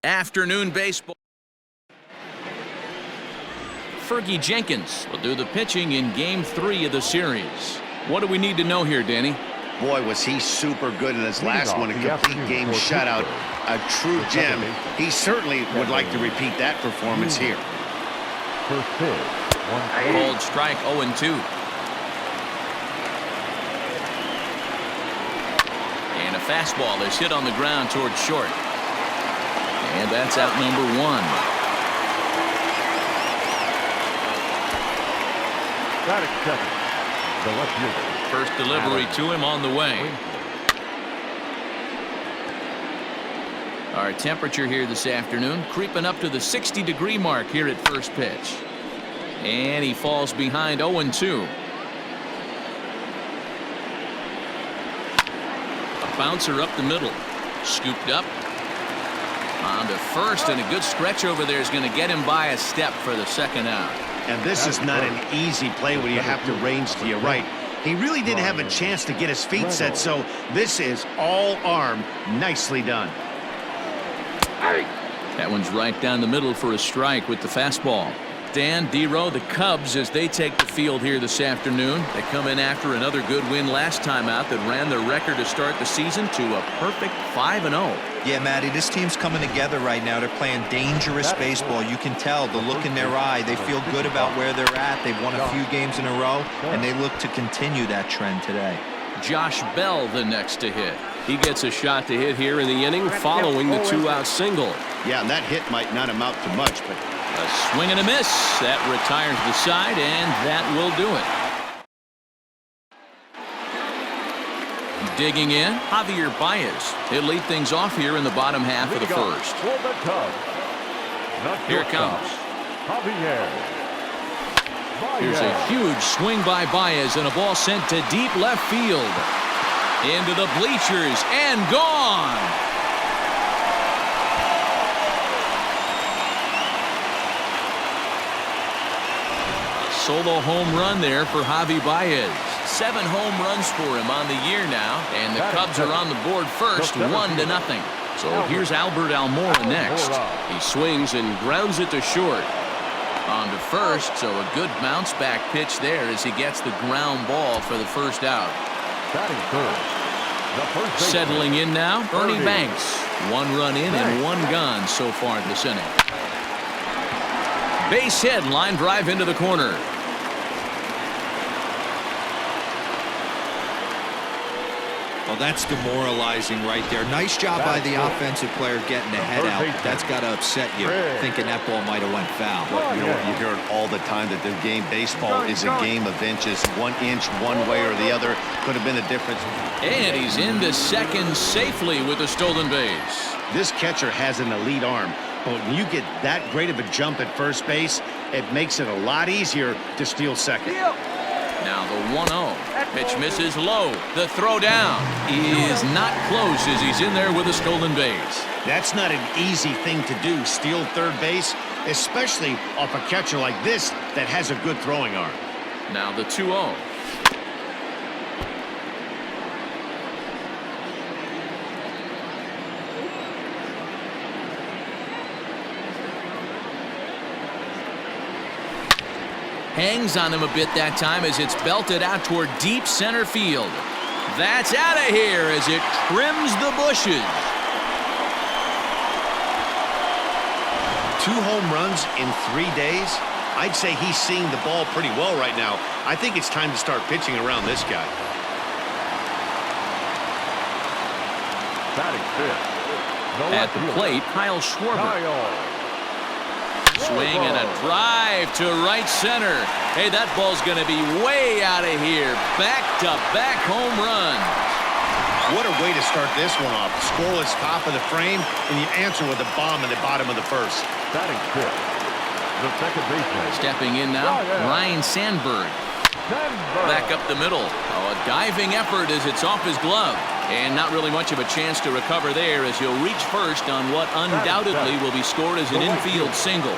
Afternoon baseball. Fergie Jenkins will do the pitching in Game 3 of the series. What do we need to know here, Danny? Boy, was he super good in his last one, a complete game shutout, a true gem. He certainly would like to repeat that performance here. First pitch, Called strike 0-2. And a fastball is hit on the ground towards short. And that's out number 1. got it, second. The left fielder. First delivery to him on the way. Our temperature here this afternoon creeping up to the 60-degree mark here at first pitch. And he falls behind 0-2. A bouncer up the middle. Scooped up. On to first, and a good stretch over there is going to get him by a step for the second out. And this is not an easy play when you have to range to your right. He really didn't have a chance to get his feet set, so this is all arm. Nicely done. That one's right down the middle for a strike with the fastball. Dan, D-Row, the Cubs, as they take the field here this afternoon. They come in after another good win last time out that ran their record to start the season to a perfect 5-0. Yeah, Matty, this team's coming together right now. They're playing dangerous baseball. You can tell the look in their eye. They feel good about where they're at. They've won a few games in a row, and they look to continue that trend today. Josh Bell the next to hit. He gets a shot to hit here in the inning following the 2-out single. Yeah, and that hit might not amount to much, but a swing and a miss. That retires the side, and that will do it. Digging in, Javier Baez. He'll lead things off here in the bottom half of the first. Here it comes. Here's a huge swing by Baez, and a ball sent to deep left field. Into the bleachers, and gone. Solo home run there for Javi Baez. 7 home runs for him on the year now, and the Cubs are on the board first, 1-0. So here's Albert Almora next. He swings and grounds it to short. On to first, so a good bounce back pitch there as he gets the ground ball for the first out. Settling in now, Ernie Banks. 1 run in and 1 gone so far this inning. Base hit, line drive into the corner. Well, that's demoralizing right there. Nice job by the offensive player getting the head out. That's got to upset you, thinking that ball might have went foul. Well, you know what, you hear it all the time that the game baseball is a game of inches. 1 inch one way or the other could have been the difference. And he's into second safely with a stolen base. This catcher has an elite arm, but when you get that great of a jump at first base, it makes it a lot easier to steal second. Now the 1-0. Pitch misses low. The throw down is not close as he's in there with a stolen base. That's not an easy thing to do, steal third base, especially off a catcher like this that has a good throwing arm. Now the 2-0. Hangs on him a bit that time as it's belted out toward deep center field. That's out of here as it trims the bushes. 2 home runs in 3 days. I'd say he's seeing the ball pretty well right now. I think it's time to start pitching around this guy. At the plate, Kyle Schwarber. Swing and a drive to right center. Hey, that ball's going to be way out of here. Back-to-back home runs. What a way to start this one off. Scoreless top of the frame, and you answer with a bomb in the bottom of the first. Batting fifth, the second baseman. Stepping in now, Ryan Sandberg. Back up the middle. Oh, a diving effort as it's off his glove. And not really much of a chance to recover there as he'll reach first on what undoubtedly will be scored as an infield single.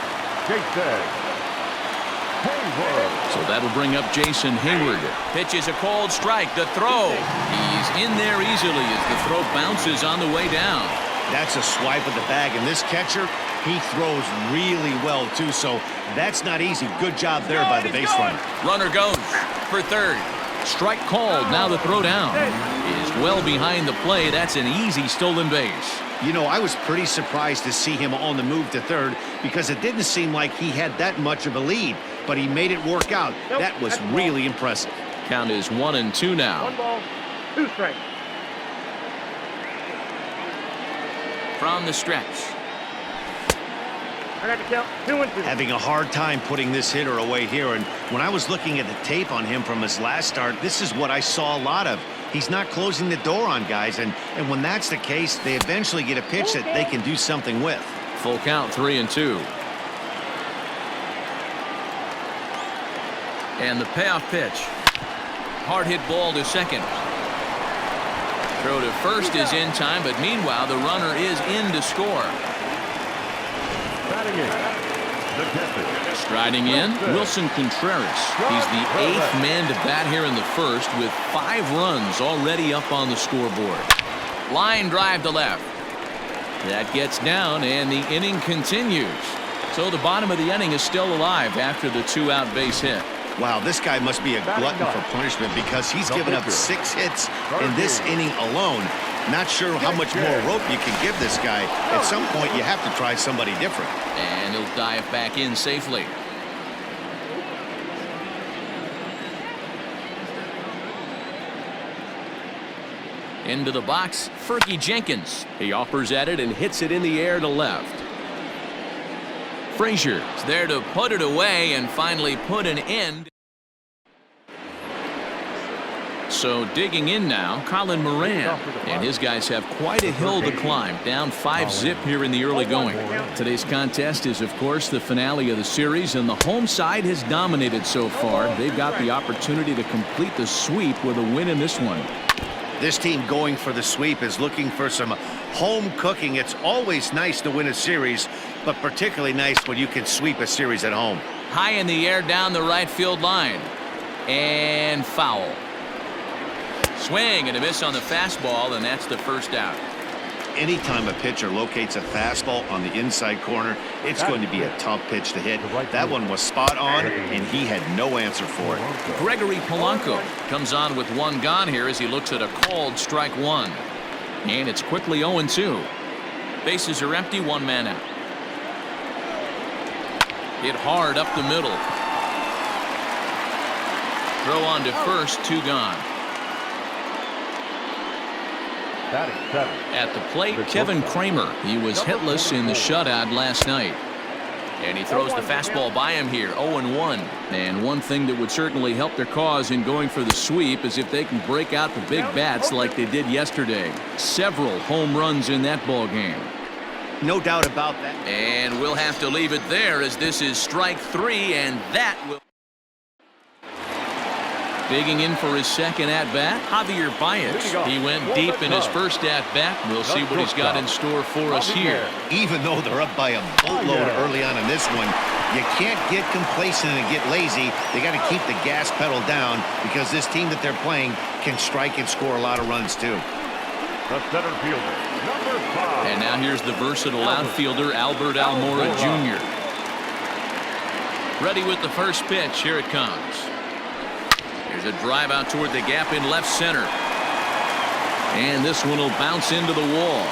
So that'll bring up Jason Hayward. Pitch is a called strike. The throw. He's in there easily as the throw bounces on the way down. That's a swipe of the bag, and this catcher, he throws really well, too, so that's not easy. Good job there by the baseline. Runner goes for third. Strike called. Now the throw down is well behind the play. That's an easy stolen base. You know, I was pretty surprised to see him on the move to third because it didn't seem like he had that much of a lead, but he made it work out. That was really impressive. Count is 1-2 now. 1 ball, 2 strikes. From the stretch. I got to count 2-2. Having a hard time putting this hitter away here, and when I was looking at the tape on him from his last start, this is what I saw a lot of. He's not closing the door on guys, and when that's the case, they eventually get a pitch that they can do something with. Full count, 3-2. And the payoff pitch. Hard hit ball to second. Throw to first is in time, but meanwhile the runner is in to score. Batting in, the captain. Striding in, Wilson Contreras. He's the 8th man to bat here in the first with 5 runs already up on the scoreboard. Line drive to left. That gets down and the inning continues. So the bottom of the inning is still alive after the 2-out base hit. Wow, this guy must be a glutton for punishment because he's given up 6 hits in this inning alone. Not sure how much more rope you can give this guy. At some point, you have to try somebody different. And he'll dive back in safely. Into the box, Fergie Jenkins. He offers at it and hits it in the air to left. Frazier's there to put it away and finally put an end. So digging in now, Colin Moran, and his guys have quite a hill to climb, down 5-zip here in the early going. Today's contest is, of course, the finale of the series, and the home side has dominated so far. They've got the opportunity to complete the sweep with a win in this one. This team going for the sweep is looking for some home cooking. It's always nice to win a series, but particularly nice when you can sweep a series at home. High in the air down the right field line. And foul. Swing and a miss on the fastball, and that's the first out. Anytime a pitcher locates a fastball on the inside corner, it's going to be a tough pitch to hit. That one was spot on, and he had no answer for it. Gregory Polanco comes on with 1 gone here as he looks at a called strike 1. And it's quickly 0-2. Bases are empty, 1 man out. Hit hard up the middle. Throw on to first, 2 gone. At the plate, Kevin Kramer. He was hitless in the shutout last night. And he throws the fastball by him here, 0-1. And one thing that would certainly help their cause in going for the sweep is if they can break out the big bats like they did yesterday. Several home runs in that ball game. No doubt about that. And we'll have to leave it there as this is strike 3, and that will... Digging in for his second at-bat, Javier Baez. He went deep in his first at-bat. We'll see what he's got in store for us here. Even though they're up by a boatload early on in this one, you can't get complacent and get lazy. They got to keep the gas pedal down because this team that they're playing can strike and score a lot of runs too. The center fielder, number 5. And now here's the versatile outfielder, Albert Almora Jr. Ready with the first pitch. Here it comes. Here's a drive out toward the gap in left center. And this one will bounce into the wall.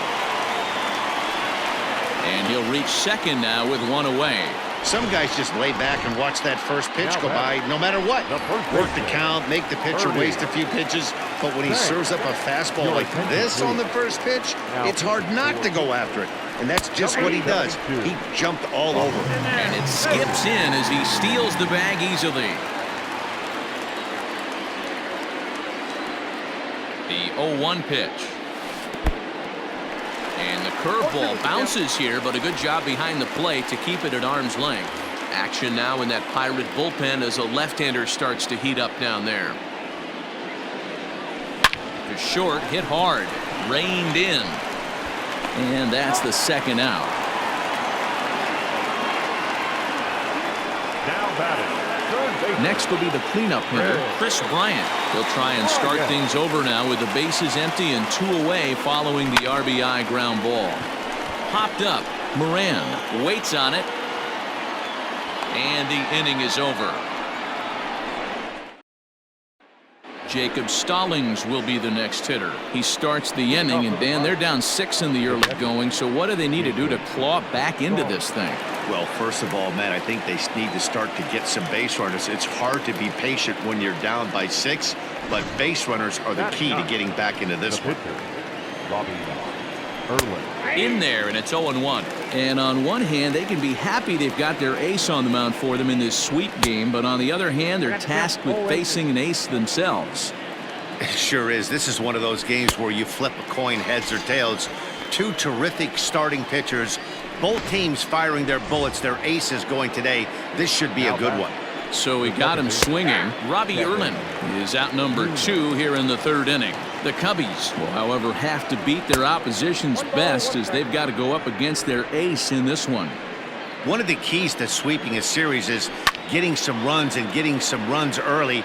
And he'll reach second now with 1 away. Some guys just lay back and watch that first pitch go by no matter what. Work the count, make the pitcher waste a few pitches. But when he serves up a fastball like this on the first pitch, it's hard not to go after it. And that's just what he does. He jumped all over. And it skips in as he steals the bag easily. The 0-1 pitch. And the curveball bounces here, but a good job behind the plate to keep it at arm's length. Action now in that Pirate bullpen as a left-hander starts to heat up down there. To short, hit hard, reined in. And that's the second out. Now batting, Next will be the cleanup hitter, Chris Bryant. He'll try and start things over now with the bases empty and 2 away following the RBI ground ball. Popped up. Moran waits on it. And the inning is over. Jacob Stallings will be the next hitter. He starts the inning, and Dan, they're down 6 in the early going, so what do they need to do to claw back into this thing? Well, first of all, Matt, I think they need to start to get some base runners. It's hard to be patient when you're down by 6, but base runners are the key to getting back into this one. In there, and it's 0-1. And on one hand, they can be happy they've got their ace on the mound for them in this sweep game, but on the other hand, they're tasked with facing an ace themselves. It sure is. This is one of those games where you flip a coin heads or tails. 2 terrific starting pitchers, both teams firing their bullets, their aces going today. This should be a good one. So he got him swinging. Robbie Erlin is out number 2 here in the 3rd inning. The Cubbies will, however, have to beat their opposition's best as they've got to go up against their ace in this one. One of the keys to sweeping a series is getting some runs and getting some runs early.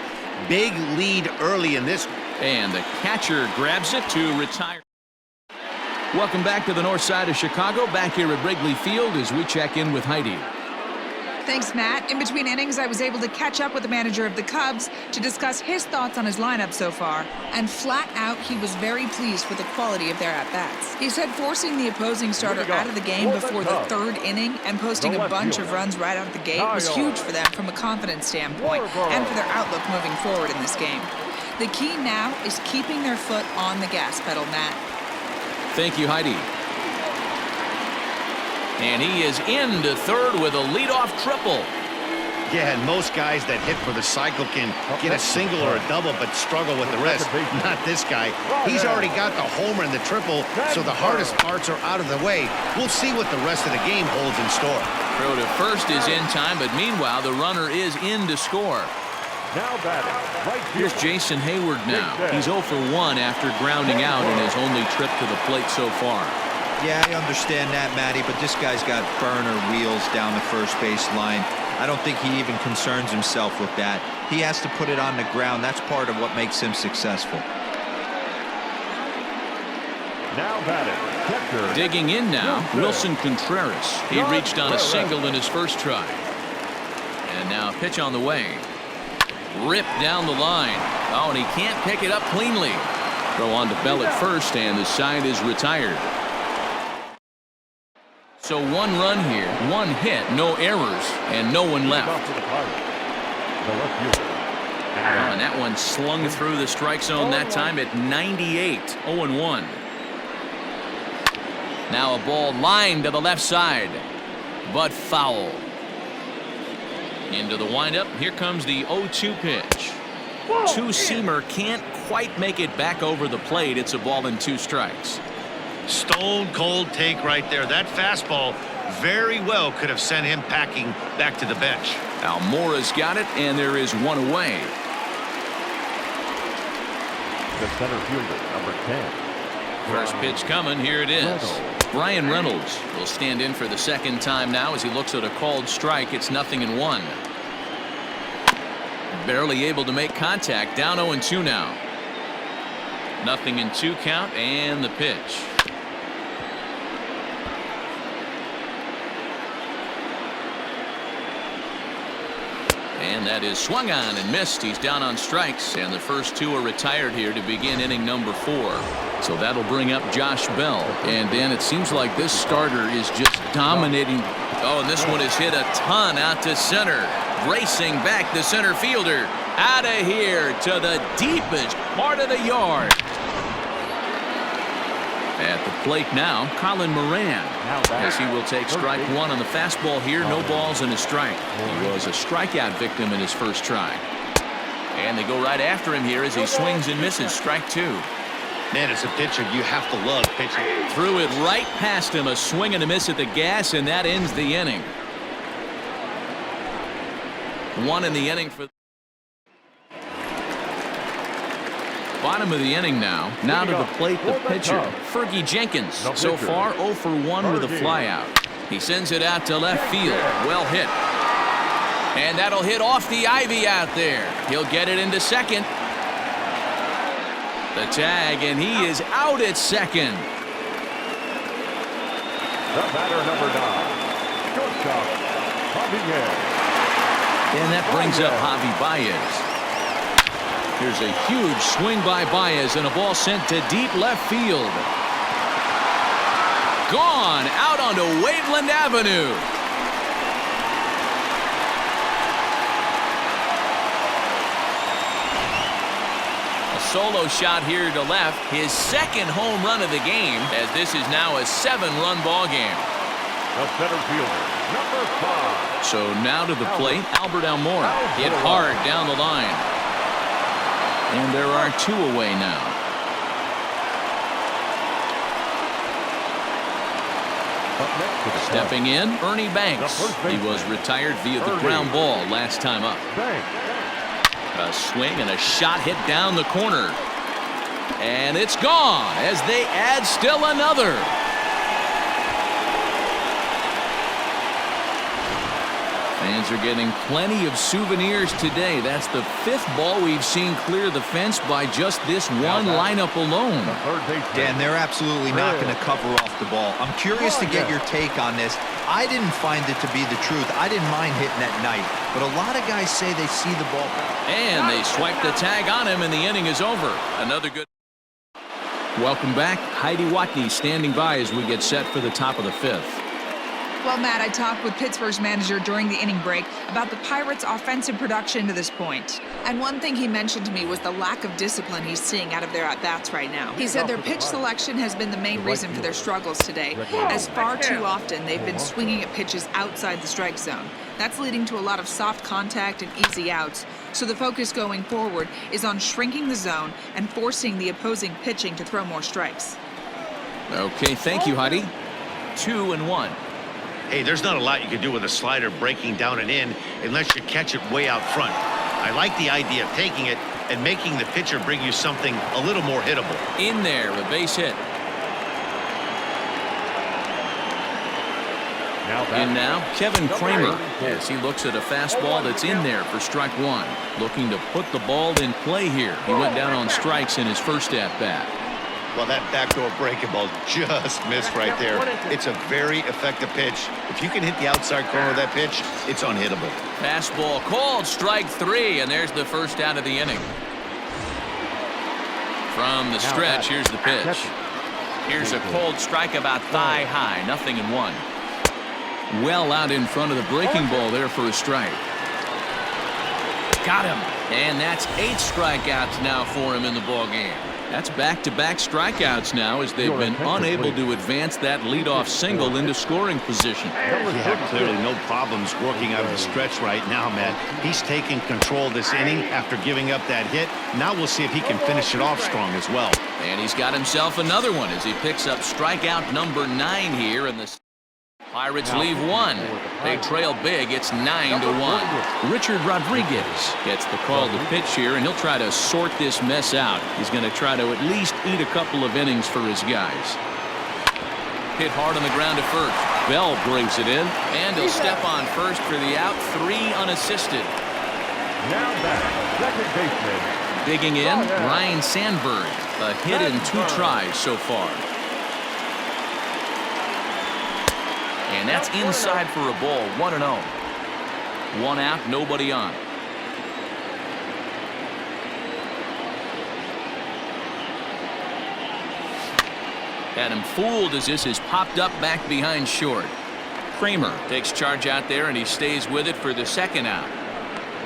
Big lead early in this. And the catcher grabs it to retire. Welcome back to the north side of Chicago, back here at Wrigley Field as we check in with Heidi. Thanks, Matt. In between innings, I was able to catch up with the manager of the Cubs to discuss his thoughts on his lineup so far. And flat out, he was very pleased with the quality of their at-bats. He said forcing the opposing starter out of the game before the 3rd inning and posting a bunch of runs right out of the gate was huge for them from a confidence standpoint and for their outlook moving forward in this game. The key now is keeping their foot on the gas pedal, Matt. Thank you, Heidi. And he is into 3rd with a leadoff triple. Yeah, and most guys that hit for the cycle can get a single or a double but struggle with the rest. Not this guy. He's already got the homer and the triple, so the hardest parts are out of the way. We'll see what the rest of the game holds in store. Throw to first is in time, but meanwhile the runner is in to score. Now batting. Here's Jason Hayward now. He's 0 for 1 after grounding out in his only trip to the plate so far. Yeah, I understand that, Matty, but this guy's got burner wheels down the first base line. I don't think he even concerns himself with that. He has to put it on the ground. That's part of what makes him successful. Now batting. Digging in now, Wilson Contreras. He reached on a single in his first try. And now pitch on the way. Ripped down the line. Oh, and he can't pick it up cleanly. Throw on to Bell at first, and the side is retired. So 1 run here, 1 hit, no errors, and no one left. And that one slung through the strike zone that time at 98, 0-1. Now a ball lined to the left side, but foul. Into the windup, here comes the 0-2 pitch. Two-seamer can't quite make it back over the plate. It's a ball and 2 strikes. Stone cold take right there. That fastball very well could have sent him packing back to the bench. Almora's got it, and there is 1 away. The center fielder, number 10. First pitch coming. Here it is. Brian Reynolds will stand in for the 2nd time now as he looks at a called strike. It's 0-1. Barely able to make contact. Down 0-2 now. 0-2 count, and the pitch. And that is swung on and missed. He's down on strikes, and the first 2 are retired here to begin inning number 4. So that'll bring up Josh Bell. And Dan, it seems like this starter is just dominating. Oh, and this one is hit a ton out to center. Racing back the center fielder. Out of here to the deepest part of the yard. At the plate now, Colin Moran, as he will take strike 1 on the fastball here. No balls and a strike. He was a strikeout victim in his first try. And they go right after him here as he swings and misses. Strike 2. Man, as a pitcher, you have to love pitching. Threw it right past him. A swing and a miss at the gas, and that ends the inning. 1 in the inning for. Bottom of the inning now. Now to the plate, the pitcher, Fergie Jenkins. So far, 0 for 1 with a flyout. He sends it out to left field. Well hit. And that'll hit off the ivy out there. He'll get it into second. The tag, and he is out at second. The batter, number 9. Shortstop, Javier. And that brings up Javi Baez. Here's a huge swing by Baez and a ball sent to deep left field. Gone out onto Waveland Avenue. A solo shot here to left, his second home run of the game, as this is now a 7-run ball game. The center fielder, number 5. So now to the plate, Albert Almora hit hard down the line. And there are 2 away now. Up next to the Stepping in, Ernie Banks. He was retired via the ground ball last time up. A swing and a shot hit down the corner. And it's gone as they add still another. Fans are getting plenty of souvenirs today. That's the 5th ball we've seen clear the fence by just this one lineup alone. Dan, they're absolutely not going to cover off the ball. I'm curious to get your take on this. I didn't find it to be the truth. I didn't mind hitting at night, but a lot of guys say they see the ball. And they swipe the tag on him, and the inning is over. Another good. Welcome back. Heidi Watney standing by as we get set for the top of the 5th. Well, Matt, I talked with Pittsburgh's manager during the inning break about the Pirates' offensive production to this point. And one thing he mentioned to me was the lack of discipline he's seeing out of their at-bats right now. He said their pitch selection has been the main reason for their struggles today, as far too often they've been swinging at pitches outside the strike zone. That's leading to a lot of soft contact and easy outs. So the focus going forward is on shrinking the zone and forcing the opposing pitching to throw more strikes. Okay, thank you, Heidi. 2-1. Hey, there's not a lot you can do with a slider breaking down and in unless you catch it way out front. I like the idea of taking it and making the pitcher bring you something a little more hittable. In there, a base hit. And now, Kevin Kramer, as he looks at a fastball that's in there for strike 1. Looking to put the ball in play here. He went down on strikes in his first at-bat. Well, that backdoor breaking ball just missed right there. It's a very effective pitch. If you can hit the outside corner of that pitch, it's unhittable. Fastball called, strike 3, and there's the first out of the inning. From the stretch, here's the pitch. Here's a cold strike about thigh high, 0-1. Well out in front of the breaking ball there for a strike. Got him. And that's 8 strikeouts now for him in the ball game. That's back-to-back strikeouts now as they've been unable to advance that leadoff single into scoring position. Yeah, clearly no problems working out of the stretch right now, Matt. He's taking control of this inning after giving up that hit. Now we'll see if he can finish it off strong as well. And he's got himself another one as he picks up strikeout number 9 here in the Pirates leave 1. They trail big. It's 9-1. Richard Rodriguez gets the call to pitch here, and he'll try to sort this mess out. He's going to try to at least eat a couple of innings for his guys. Hit hard on the ground to first. Bell brings it in, and he'll step on first for the out. 3 unassisted. Now back, second baseman. Digging in, Ryan Sandberg. A hit in 2 tries so far. And that's inside for a ball, 1-0. 1 out, nobody on. Had him fooled as this is popped up back behind short. Kramer takes charge out there, and he stays with it for the second out.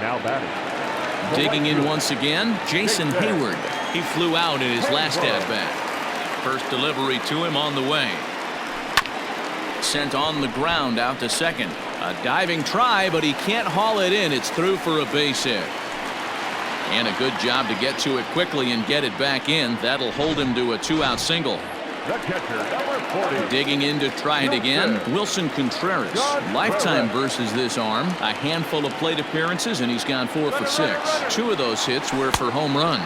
Now batting. Digging in once again, Jason Hayward. He flew out in his last at-bat. First delivery to him on the way. Sent on the ground out to second. A diving try, but he can't haul it in. It's through for a base hit. And a good job to get to it quickly and get it back in. That'll hold him to a 2-out single. The catcher, number 40. Digging in to try it again, Wilson Contreras. Lifetime versus this arm. A handful of plate appearances, and he's gone 4 for 6. 2 of those hits were for home runs.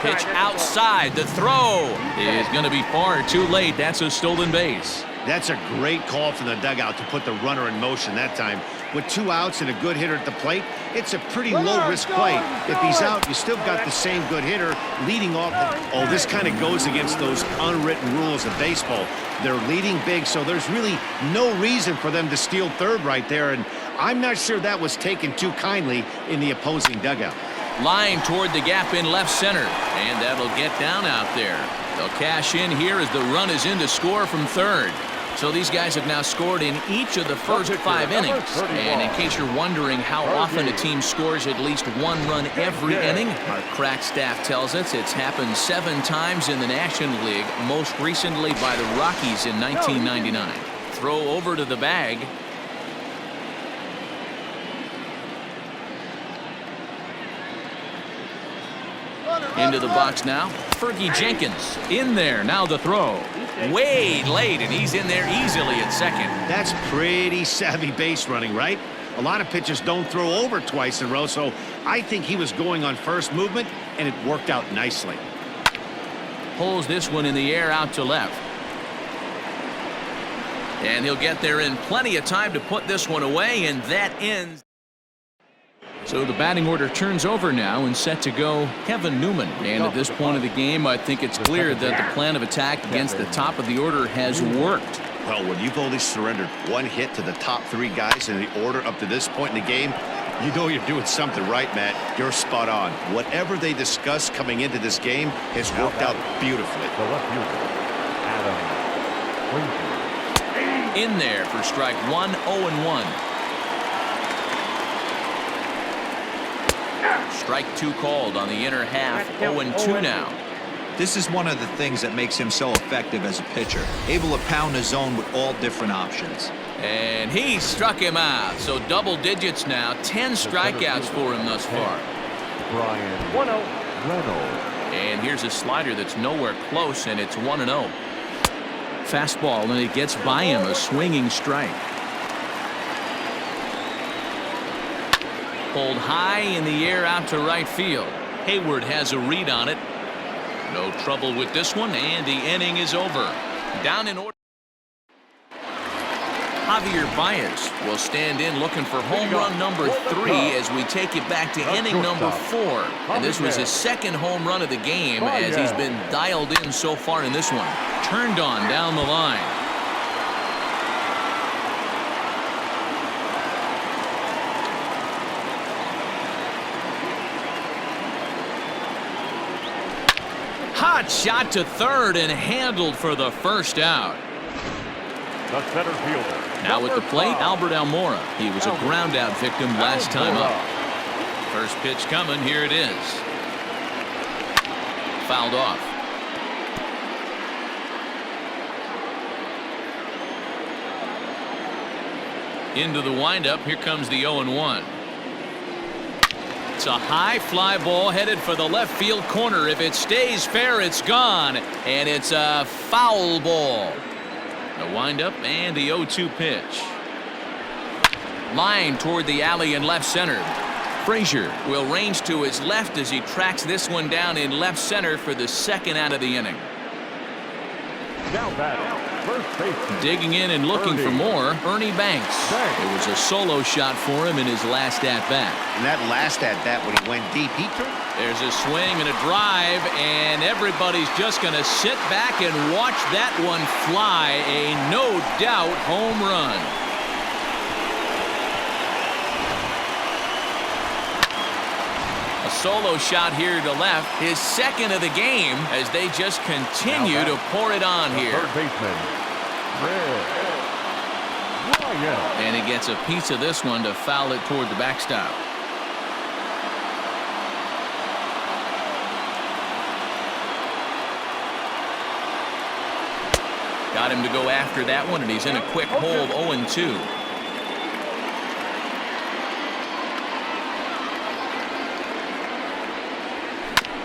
Pitch outside. The throw is going to be far too late. That's a stolen base. That's a great call from the dugout to put the runner in motion that time. With 2 outs and a good hitter at the plate, it's a pretty low-risk play. If he's out, you still got the same good hitter leading off. Oh, this kind of goes against those unwritten rules of baseball. They're leading big, so there's really no reason for them to steal third right there, and I'm not sure that was taken too kindly in the opposing dugout. Line toward the gap in left center, and that'll get down out there. They'll cash in here as the run is in to score from third. So these guys have now scored in each of the first 5 innings. And in case you're wondering how often a team scores at least 1 run every inning, our crack staff tells us it's happened 7 times in the National League, most recently by the Rockies in 1999. Throw over to the bag. Into the box now. Fergie Jenkins in there. Now the throw. Way late, and he's in there easily at second. That's pretty savvy base running, right? A lot of pitchers don't throw over twice in a row, so I think he was going on first movement, and it worked out nicely. Pulls this one in the air out to left. And he'll get there in plenty of time to put this one away, and that ends. So the batting order turns over now and set to go Kevin Newman. And at this point of the game, I think it's clear that the plan of attack against the top of the order has worked. Well, when you've only surrendered 1 hit to the top 3 guys in the order up to this point in the game, you know you're doing something right, Matt. You're spot on. Whatever they discussed coming into this game has worked out beautifully. The left fielder, Adam. In there for strike 1, 0-1. Strike 2 called on the inner half, 0-2 now. This is one of the things that makes him so effective as a pitcher, able to pound his zone with all different options. And he struck him out, so double digits now, 10 strikeouts for him thus far. Brian Reynolds. And here's a slider that's nowhere close, and it's 1-0. Fastball, and it gets by him, a swinging strike. Pulled high in the air out to right field. Hayward has a read on it. No trouble with this one, and the inning is over. Down in order. Javier Baez will stand in looking for home run number 3 as we take it back to inning number 4. And this was his 2nd home run of the game as he's been dialed in so far in this one. Turned on down the line. Hot shot to third and handled for the first out. The center fielder. Now at the plate, Albert Almora. He was a ground out victim last time up. First pitch coming. Here it is. Fouled off. Into the windup. Here comes the 0-1. It's a high fly ball headed for the left field corner. If it stays fair, it's gone. And it's a foul ball. The windup and the 0-2 pitch. Line toward the alley in left center. Frazier will range to his left as he tracks this one down in left center for the 2nd out of the inning. Now batting, first baseman. Digging in and looking for more, Ernie Banks. It was a solo shot for him in his last at-bat. And that last at-bat when he went deep, he turned. There's a swing and a drive, and everybody's just going to sit back and watch that one fly. A no-doubt home run. A solo shot here to left, his 2nd of the game, as they just continue to pour it on here. Third baseman, Ryan. And he gets a piece of this one to foul it toward the backstop. Got him to go after that one, and he's in a quick hole, 0-2.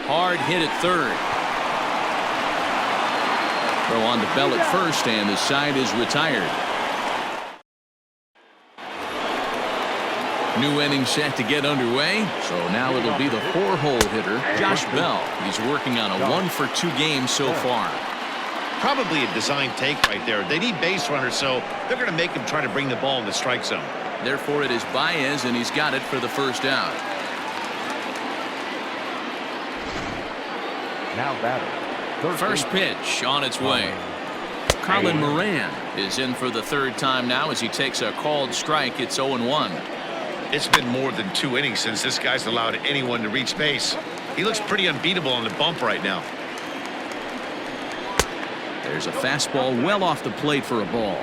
Hard hit at third. Throw on to Bell at first, and the side is retired. New inning set to get underway, so now it'll be the 4-hole hitter, Josh Bell. He's working on a 1-for-2 game so far. probably a design take right there. They need base runners, so they're going to make him try to bring the ball in the strike zone. Therefore, it is Baez, and he's got it for the first out. Now batting. First pitch on its way. Colin Moran is in for the third time now as he takes a called strike. It's 0-1. It's been more than 2 innings since this guy's allowed anyone to reach base. He looks pretty unbeatable on the bump right now. There's a fastball well off the plate for a ball.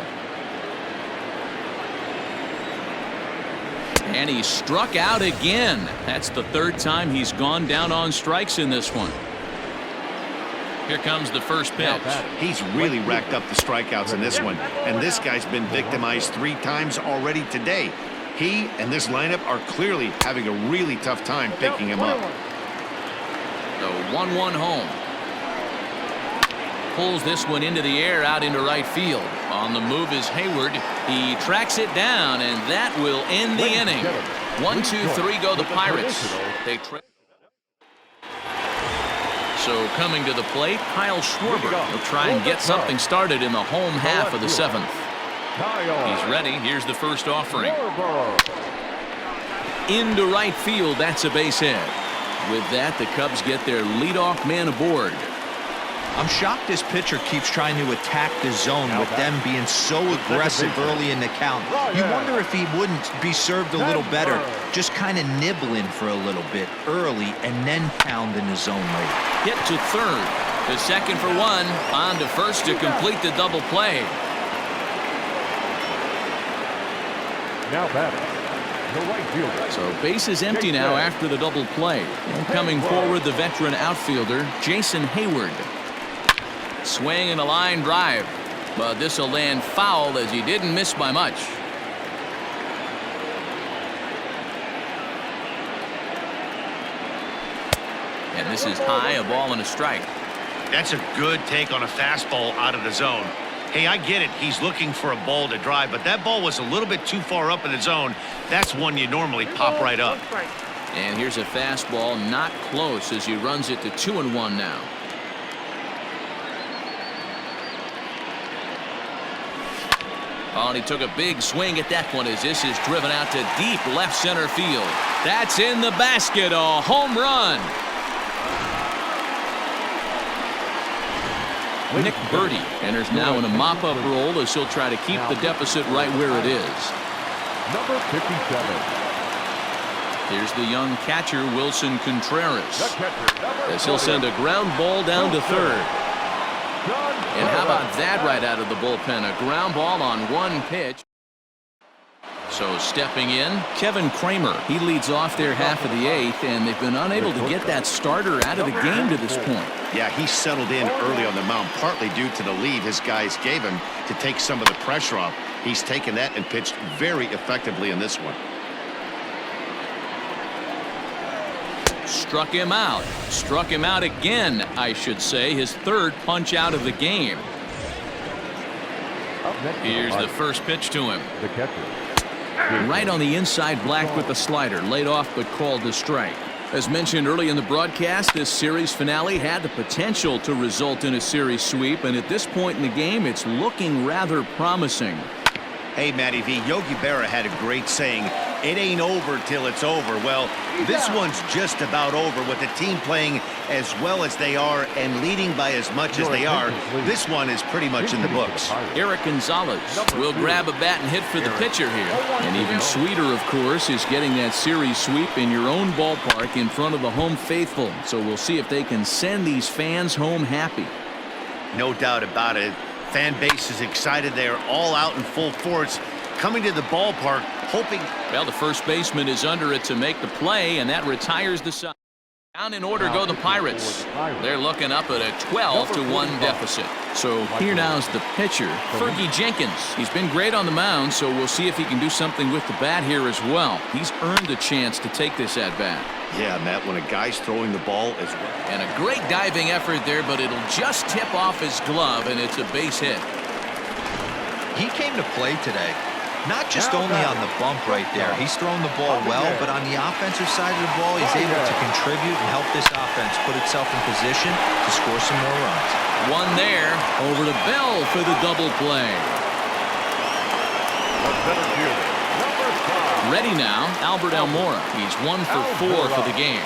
And he struck out again. That's the third time he's gone down on strikes in this one. Here comes the first pitch. He's really racked up the strikeouts in this one, and this guy's been victimized 3 times already today. He and this lineup are clearly having a really tough time picking him up. The 1-1 home. Pulls this one into the air out into right field. On the move is Hayward. He tracks it down, and that will end the inning. 1-2-3 go the Pirates. They So coming to the plate, Kyle Schwarber will try and get something started in the home half of the 7th. He's ready. Here's the first offering. Into right field. That's a base hit. With that, the Cubs get their leadoff man aboard. I'm shocked this pitcher keeps trying to attack the zone with them being so aggressive early in the count. You wonder if he wouldn't be served a little better, just kind of nibbling for a little bit early and then pounding the zone late. Hit to third. To second for 1. On to first to complete the double play. Now batting. The right fielder. So base is empty now after the double play. And coming forward, the veteran outfielder, Jason Hayward. Swing and a line drive. But this will land foul as he didn't miss by much. And this is high, a ball and a strike. That's a good take on a fastball out of the zone. Hey, I get it. He's looking for a ball to drive, but that ball was a little bit too far up in the zone. That's one you normally pop right up. And here's a fastball not close as he runs it to 2-1 now. Oh, and he took a big swing at that one as this is driven out to deep left center field. That's in the basket, a home run. Nick Birdie enters now in a mop-up role as he'll try to keep the deficit right where it is. Number 57. Here's the young catcher, Wilson Contreras, as he'll send a ground ball down to third. And how about that right out of the bullpen? A ground ball on one pitch. So stepping in, Kevin Kramer. He leads off their half of the 8th, and they've been unable to get that starter out of the game to this point. Yeah, he settled in early on the mound, partly due to the lead his guys gave him to take some of the pressure off. He's taken that and pitched very effectively in this one. Struck him out. Struck him out again, I should say. His third punch out of the game. Here's the first pitch to him. The catcher. Right on the inside, black with the slider. Laid off but called to strike. As mentioned early in the broadcast, this series finale had the potential to result in a series sweep, and at this point in the game, it's looking rather promising. Hey, Matty V, Yogi Berra had a great saying, it ain't over till it's over. Well, this one's just about over with the team playing as well as they are and leading by as much as they are. This one is pretty much in the books. Eric Gonzalez will grab a bat and hit for the pitcher here. And even sweeter, of course, is getting that series sweep in your own ballpark in front of the home faithful. So we'll see if they can send these fans home happy. No doubt about it. Fan base is excited. They are all out in full force, coming to the ballpark, hoping. Well, the first baseman is under it to make the play, and that retires the side. Down in order go the Pirates. They're looking up at a 12-1 deficit. So here now is the pitcher, Fergie Jenkins. He's been great on the mound, so we'll see if he can do something with the bat here as well. He's earned a chance to take this at bat. Yeah, Matt, when a guy's throwing the ball as well. And a great diving effort there, but it'll just tip off his glove, and it's a base hit. He came to play today. Not just only on the bump right there. He's thrown the ball well, but on the offensive side of the ball, he's able to contribute and help this offense put itself in position to score some more runs. One there. Over to Bell for the double play. Ready now, Albert Almora. He's 1 for 4 for the game.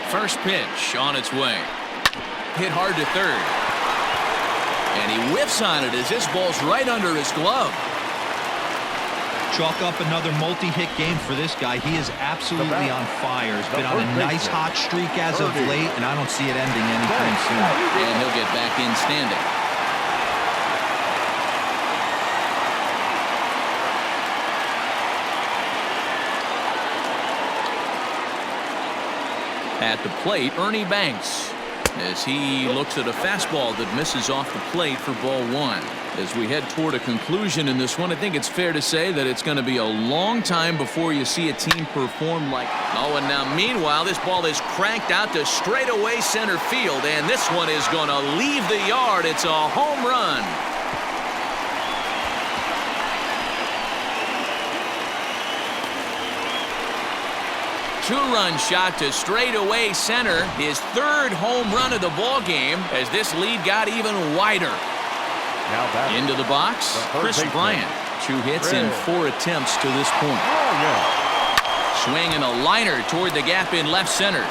First pitch on its way. Hit hard to third. And he whiffs on it as this ball's right under his glove. Chalk up another multi-hit game for this guy. He is absolutely on fire. He's been on a nice hot streak as of late, and I don't see it ending anytime soon. And he'll get back in standing. At the plate, Ernie Banks, as he looks at a fastball that misses off the plate for ball 1. As we head toward a conclusion in this one, I think it's fair to say that it's going to be a long time before you see a team perform like... Oh, and now meanwhile, this ball is cranked out to straightaway center field, and this one is going to leave the yard. It's a home run. Two-run shot to straightaway center, his third home run of the ball game as this lead got even wider. Into the box, Chris Bryant. 2 hits in 4 attempts to this point. Swinging a liner toward the gap in left center.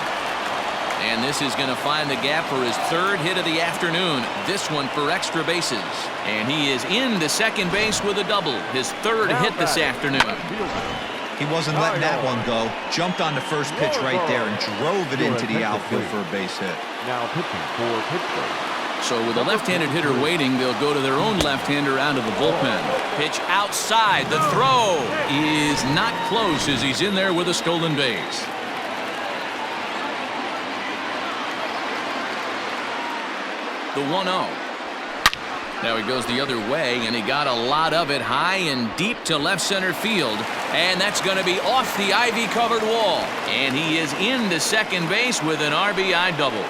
And this is going to find the gap for his third hit of the afternoon. This one for extra bases. And he is into second base with a double. His third hit this afternoon. He wasn't letting that one go. Jumped on the first pitch right there and drove it into the outfield for a base hit. Now pitching for Pittsburgh. So with a left-handed hitter waiting, they'll go to their own left-hander out of the bullpen. Pitch outside. The throw is not close as he's in there with a stolen base. The 1-0. Now he goes the other way, and he got a lot of it high and deep to left center field. And that's going to be off the ivy-covered wall. And he is into second base with an RBI double.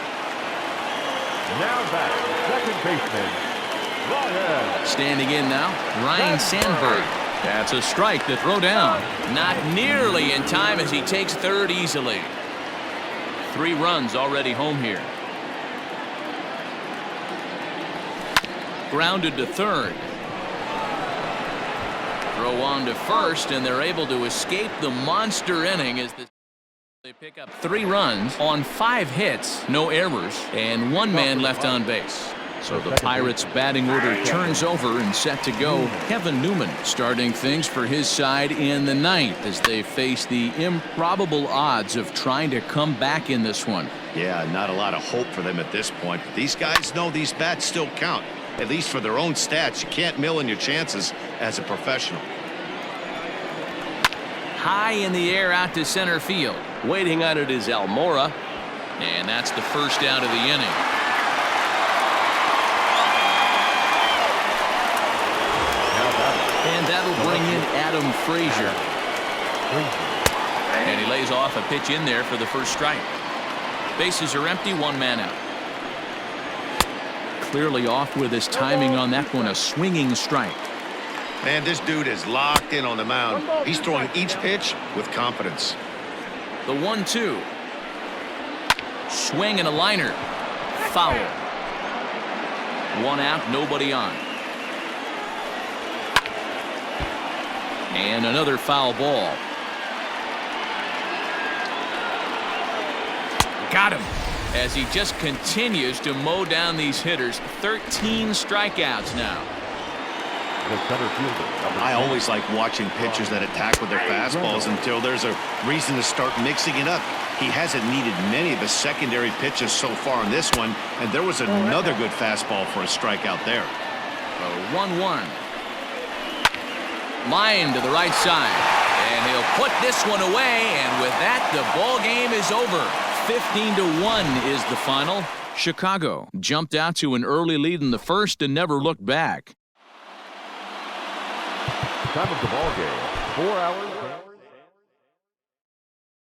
Now back, second baseman, Ryan. Standing in now, Ryan Sandberg. That's a strike to throw down. Not nearly in time as he takes third easily. 3 runs already home here. Grounded to third. Throw on to first, and they're able to escape the monster inning as they pick up 3 runs on 5 hits, no errors, and 1 man left on base. So the Pirates' batting order turns over and set to go. Kevin Newman starting things for his side in the 9th as they face the improbable odds of trying to come back in this one. Yeah, not a lot of hope for them at this point, but these guys know these bats still count. At least for their own stats. You can't mill in your chances as a professional. High in the air out to center field. Waiting on it is Almora. And that's the first out of the inning. And that'll bring in Adam Frazier. And he lays off a pitch in there for the first strike. Bases are empty, 1 man out. Clearly off with his timing on that one, a swinging strike. Man, this dude is locked in on the mound. He's throwing each pitch with confidence. The 1-2. Swing and a liner. Foul. 1 out, nobody on. And another foul ball. Got him. As he just continues to mow down these hitters. 13 strikeouts now. I always like watching pitchers that attack with their fastballs until there's a reason to start mixing it up. He hasn't needed many of his secondary pitches so far in this one, and there was another good fastball for a strikeout there. A 1-1. Line to the right side, and he'll put this one away, and with that, the ball game is over. 15-1 is the final. Chicago jumped out to an early lead in the first and never looked back. Time of the ball game, 4 hours.